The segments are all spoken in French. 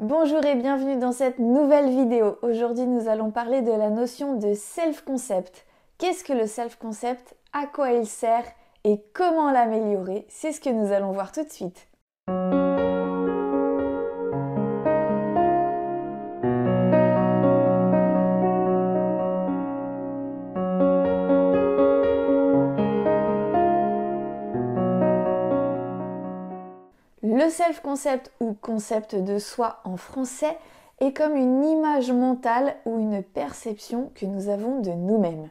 Bonjour et bienvenue dans cette nouvelle vidéo. Aujourd'hui, nous allons parler de la notion de self-concept. Qu'est-ce que le self-concept? À quoi il sert? Et comment l'améliorer? C'est ce que nous allons voir tout de suite. Le self-concept ou concept de soi en français est comme une image mentale ou une perception que nous avons de nous-mêmes.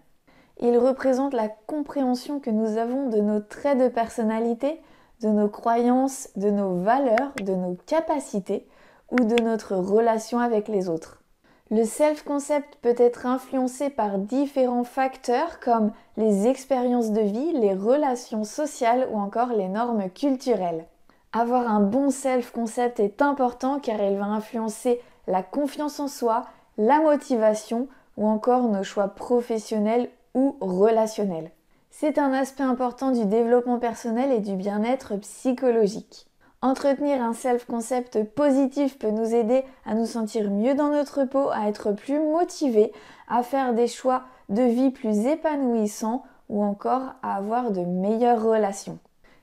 Il représente la compréhension que nous avons de nos traits de personnalité, de nos croyances, de nos valeurs, de nos capacités ou de notre relation avec les autres. Le self-concept peut être influencé par différents facteurs comme les expériences de vie, les relations sociales ou encore les normes culturelles. Avoir un bon self-concept est important car il va influencer la confiance en soi, la motivation ou encore nos choix professionnels ou relationnels. C'est un aspect important du développement personnel et du bien-être psychologique. Entretenir un self-concept positif peut nous aider à nous sentir mieux dans notre peau, à être plus motivés, à faire des choix de vie plus épanouissants ou encore à avoir de meilleures relations.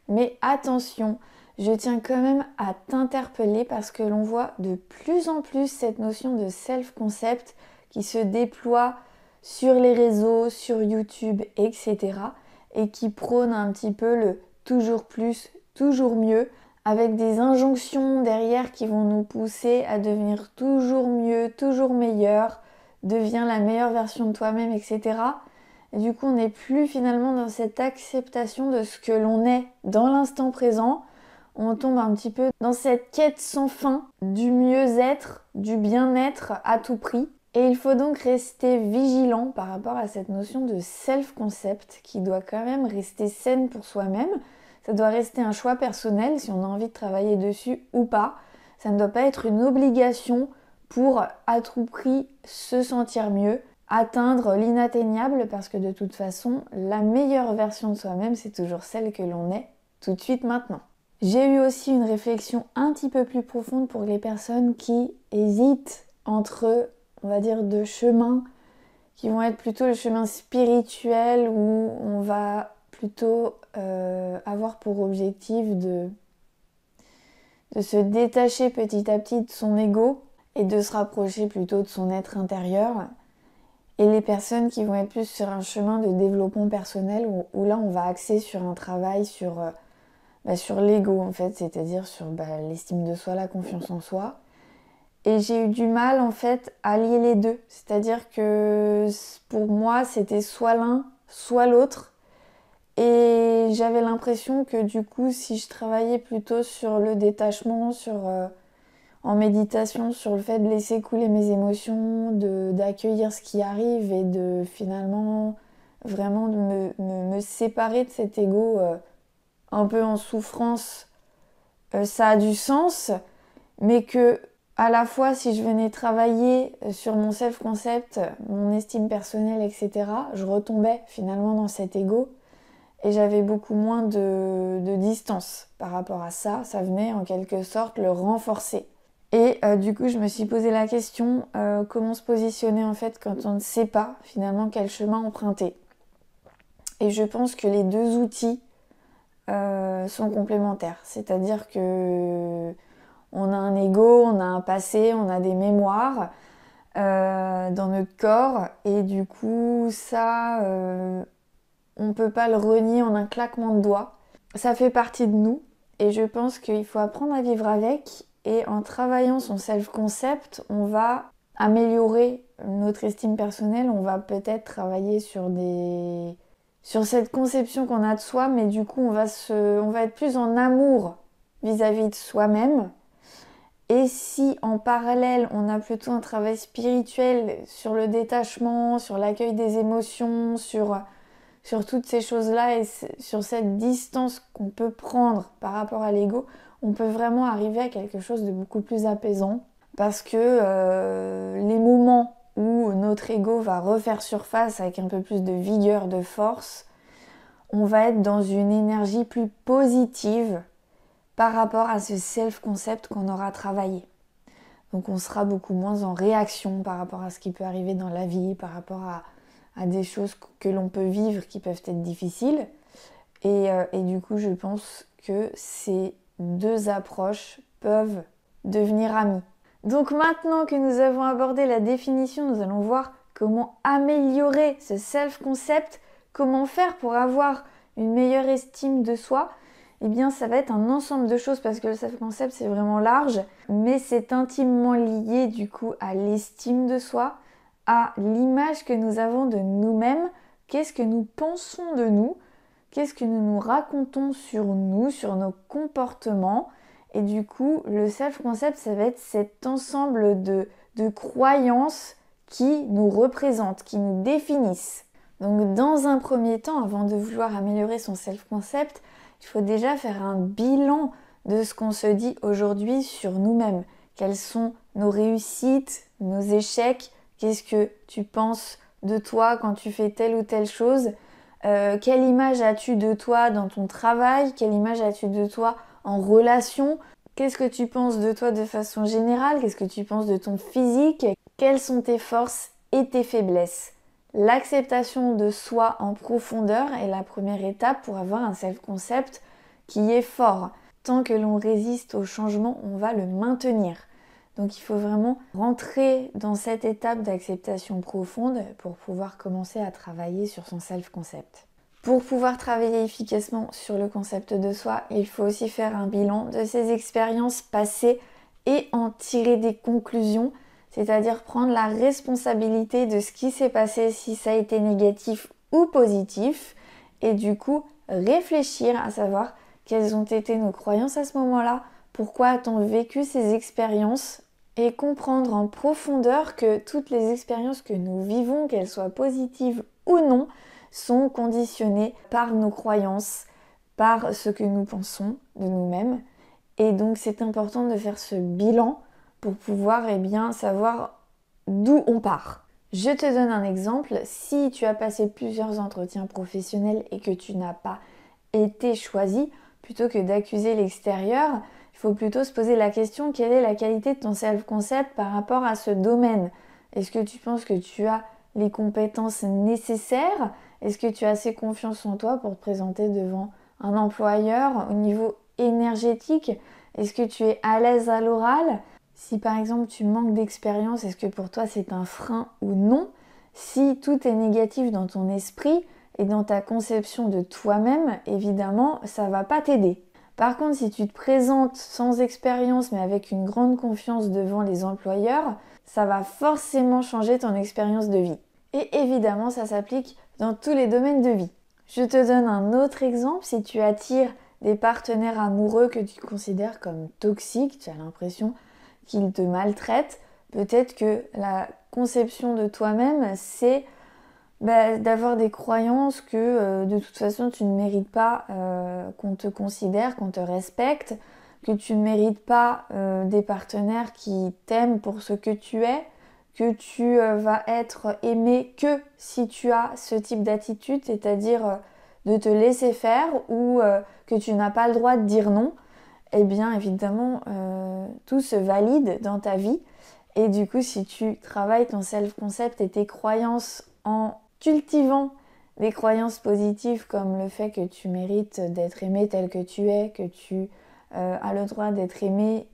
Mais attention, je tiens quand même à t'interpeller parce que l'on voit de plus en plus cette notion de self-concept qui se déploie sur les réseaux, sur YouTube, etc. et qui prône un petit peu le toujours plus, toujours mieux, avec des injonctions derrière qui vont nous pousser à devenir toujours mieux, toujours meilleur, deviens la meilleure version de toi-même, etc. Et du coup, on n'est plus finalement dans cette acceptation de ce que l'on est dans l'instant présent. On tombe un petit peu dans cette quête sans fin du mieux-être, du bien-être à tout prix. Et il faut donc rester vigilant par rapport à cette notion de self-concept qui doit quand même rester saine pour soi-même. Ça doit rester un choix personnel si on a envie de travailler dessus ou pas. Ça ne doit pas être une obligation pour à tout prix se sentir mieux, atteindre l'inatteignable parce que de toute façon, la meilleure version de soi-même, c'est toujours celle que l'on est tout de suite maintenant. J'ai eu aussi une réflexion un petit peu plus profonde pour les personnes qui hésitent entre, on va dire, deux chemins qui vont être plutôt le chemin spirituel où on va plutôt avoir pour objectif de se détacher petit à petit de son ego et de se rapprocher plutôt de son être intérieur. Et les personnes qui vont être plus sur un chemin de développement personnel où là on va axer sur un travail sur l'ego en fait, c'est-à-dire sur l'estime de soi, la confiance en soi. Et j'ai eu du mal en fait à lier les deux, c'est-à-dire que pour moi c'était soit l'un, soit l'autre. Et j'avais l'impression que du coup si je travaillais plutôt sur le détachement, en méditation, sur le fait de laisser couler mes émotions, d'accueillir ce qui arrive et de finalement vraiment de me séparer de cet ego un peu en souffrance, ça a du sens, mais que à la fois si je venais travailler sur mon self-concept, mon estime personnelle, etc., je retombais finalement dans cet ego et j'avais beaucoup moins de distance par rapport à ça. Ça venait en quelque sorte le renforcer. Et du coup, je me suis posé la question comment se positionner en fait quand on ne sait pas finalement quel chemin emprunter. Et je pense que les deux outils sont complémentaires. C'est-à-dire que on a un ego, on a un passé, on a des mémoires dans notre corps et du coup ça, on ne peut pas le renier en un claquement de doigts. Ça fait partie de nous et je pense qu'il faut apprendre à vivre avec. Et en travaillant son self-concept, on va améliorer notre estime personnelle, on va peut-être travailler sur cette conception qu'on a de soi, mais du coup on va être plus en amour vis-à-vis de soi-même. Et si en parallèle on a plutôt un travail spirituel sur le détachement, sur l'accueil des émotions, sur toutes ces choses-là et sur cette distance qu'on peut prendre par rapport à l'ego, on peut vraiment arriver à quelque chose de beaucoup plus apaisant parce que les moments où notre ego va refaire surface avec un peu plus de vigueur, de force, on va être dans une énergie plus positive par rapport à ce self-concept qu'on aura travaillé. Donc on sera beaucoup moins en réaction par rapport à ce qui peut arriver dans la vie, par rapport à des choses que l'on peut vivre qui peuvent être difficiles. Et du coup, je pense que ces deux approches peuvent devenir amies. Donc maintenant que nous avons abordé la définition, nous allons voir comment améliorer ce self-concept, comment faire pour avoir une meilleure estime de soi. Eh bien, ça va être un ensemble de choses parce que le self-concept, c'est vraiment large, mais c'est intimement lié du coup à l'estime de soi, à l'image que nous avons de nous-mêmes, qu'est-ce que nous pensons de nous, qu'est-ce que nous nous racontons sur nous, sur nos comportements. Et du coup, le self-concept, ça va être cet ensemble de croyances qui nous représentent, qui nous définissent. Donc dans un premier temps, avant de vouloir améliorer son self-concept, il faut déjà faire un bilan de ce qu'on se dit aujourd'hui sur nous-mêmes. Quelles sont nos réussites, nos échecs, qu'est-ce que tu penses de toi quand tu fais telle ou telle chose, quelle image as-tu de toi dans ton travail, quelle image as-tu de toi en relation, qu'est-ce que tu penses de toi de façon générale, qu'est-ce que tu penses de ton physique, quelles sont tes forces et tes faiblesses. L'acceptation de soi en profondeur est la première étape pour avoir un self-concept qui est fort. Tant que l'on résiste au changement, on va le maintenir. Donc il faut vraiment rentrer dans cette étape d'acceptation profonde pour pouvoir commencer à travailler sur son self-concept. Pour pouvoir travailler efficacement sur le concept de soi, il faut aussi faire un bilan de ses expériences passées et en tirer des conclusions, c'est-à-dire prendre la responsabilité de ce qui s'est passé, si ça a été négatif ou positif, et du coup réfléchir à savoir quelles ont été nos croyances à ce moment-là, pourquoi a-t-on vécu ces expériences, et comprendre en profondeur que toutes les expériences que nous vivons, qu'elles soient positives ou non, sont conditionnées par nos croyances, par ce que nous pensons de nous-mêmes. Et donc c'est important de faire ce bilan pour pouvoir savoir d'où on part. Je te donne un exemple. Si tu as passé plusieurs entretiens professionnels et que tu n'as pas été choisi, plutôt que d'accuser l'extérieur, il faut plutôt se poser la question: quelle est la qualité de ton self-concept par rapport à ce domaine? Est-ce que tu penses que tu as les compétences nécessaires? Est-ce que tu as assez confiance en toi pour te présenter devant un employeur? Au niveau énergétique, est-ce que tu es à l'aise à l'oral? Si par exemple tu manques d'expérience, est-ce que pour toi c'est un frein ou non? Si tout est négatif dans ton esprit et dans ta conception de toi-même, évidemment, ça va pas t'aider. Par contre, si tu te présentes sans expérience mais avec une grande confiance devant les employeurs, ça va forcément changer ton expérience de vie. Et évidemment, ça s'applique dans tous les domaines de vie. Je te donne un autre exemple. Si tu attires des partenaires amoureux que tu considères comme toxiques, tu as l'impression qu'ils te maltraitent, peut-être que la conception de toi-même, c'est d'avoir des croyances que de toute façon tu ne mérites pas qu'on te considère, qu'on te respecte, que tu ne mérites pas des partenaires qui t'aiment pour ce que tu es, que tu vas être aimé que si tu as ce type d'attitude, c'est-à-dire de te laisser faire ou que tu n'as pas le droit de dire non. Eh bien évidemment tout se valide dans ta vie, et du coup si tu travailles ton self-concept et tes croyances en cultivant des croyances positives comme le fait que tu mérites d'être aimé tel que tu es, que tu as le droit d'être aimé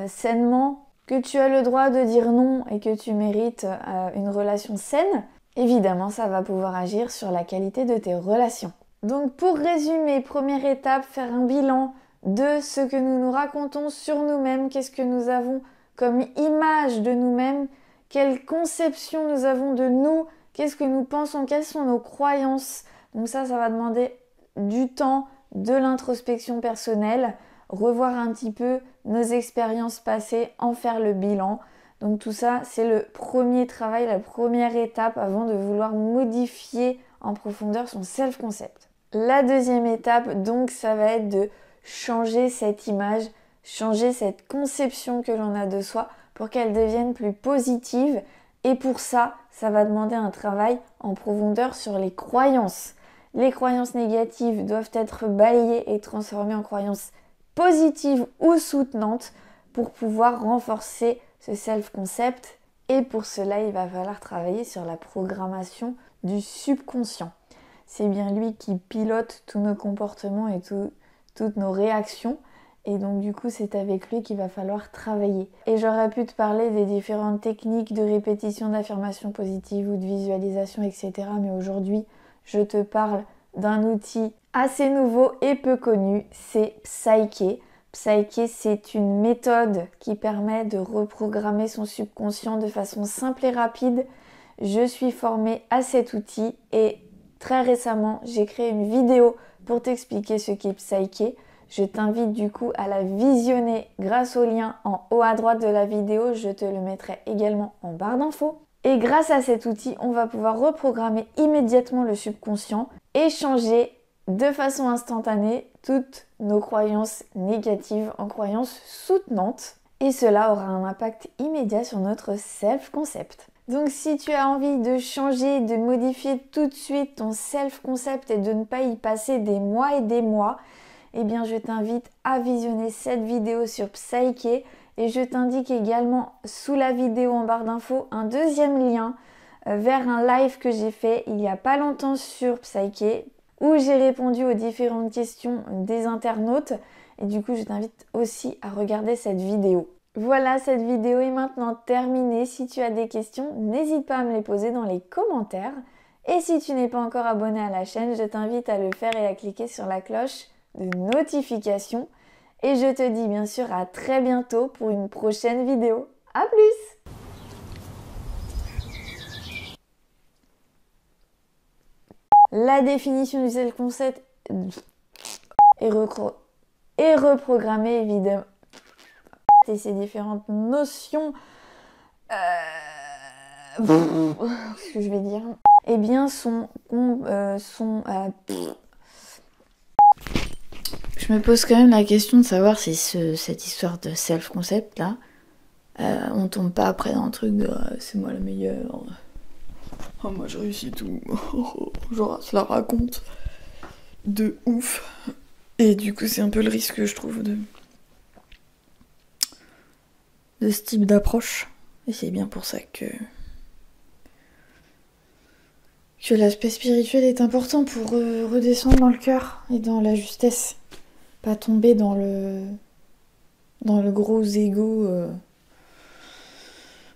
sainement, que tu as le droit de dire non et que tu mérites une relation saine, évidemment ça va pouvoir agir sur la qualité de tes relations. Donc pour résumer, première étape, faire un bilan de ce que nous nous racontons sur nous-mêmes, qu'est-ce que nous avons comme image de nous-mêmes, quelle conception nous avons de nous, qu'est-ce que nous pensons, quelles sont nos croyances. Donc ça va demander du temps, de l'introspection personnelle, revoir un petit peu nos expériences passées, en faire le bilan. Donc tout ça, c'est le premier travail, la première étape avant de vouloir modifier en profondeur son self-concept. La deuxième étape, donc, ça va être de changer cette image, changer cette conception que l'on a de soi pour qu'elle devienne plus positive. Et pour ça, ça va demander un travail en profondeur sur les croyances. Les croyances négatives doivent être balayées et transformées en croyances positives ou soutenantes pour pouvoir renforcer ce self-concept. Et pour cela, il va falloir travailler sur la programmation du subconscient. C'est bien lui qui pilote tous nos comportements et toutes nos réactions. Et donc du coup, c'est avec lui qu'il va falloir travailler. Et j'aurais pu te parler des différentes techniques de répétition d'affirmations positives ou de visualisation, etc. Mais aujourd'hui, je te parle d'un outil assez nouveau et peu connu, c'est Psyché. Psyché, c'est une méthode qui permet de reprogrammer son subconscient de façon simple et rapide. Je suis formée à cet outil et très récemment, j'ai créé une vidéo pour t'expliquer ce qu'est Psyché. Je t'invite du coup à la visionner grâce au lien en haut à droite de la vidéo. Je te le mettrai également en barre d'infos. Et grâce à cet outil, on va pouvoir reprogrammer immédiatement le subconscient et changer de façon instantanée toutes nos croyances négatives en croyances soutenantes. Et cela aura un impact immédiat sur notre self-concept. Donc si tu as envie de changer, de modifier tout de suite ton self-concept et de ne pas y passer des mois et des mois, eh bien je t'invite à visionner cette vidéo sur Psyché et je t'indique également sous la vidéo en barre d'infos un deuxième lien vers un live que j'ai fait il n'y a pas longtemps sur Psyché où j'ai répondu aux différentes questions des internautes et du coup je t'invite aussi à regarder cette vidéo. Voilà, cette vidéo est maintenant terminée. Si tu as des questions, n'hésite pas à me les poser dans les commentaires. Et si tu n'es pas encore abonné à la chaîne, je t'invite à le faire et à cliquer sur la cloche de notification. Et je te dis bien sûr à très bientôt pour une prochaine vidéo. A plus! La définition du self-concept est reprogrammée évidemment. Et ces différentes notions... Qu'est-ce que je vais dire? Eh bien, je me pose quand même la question de savoir si cette histoire de self-concept là, on tombe pas après dans un truc de c'est moi la meilleure, oh, moi je réussis tout, genre ça la raconte de ouf. Et du coup c'est un peu le risque que je trouve de ce type d'approche. Et c'est bien pour ça que l'aspect spirituel est important pour redescendre dans le cœur et dans la justesse. Pas tomber dans le gros ego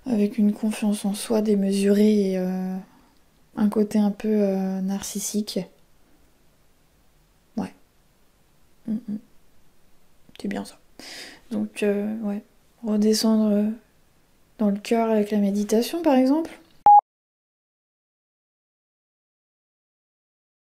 avec une confiance en soi démesurée et un côté un peu narcissique. Ouais. C'est bien ça. Donc, ouais. Redescendre dans le cœur avec la méditation, par exemple.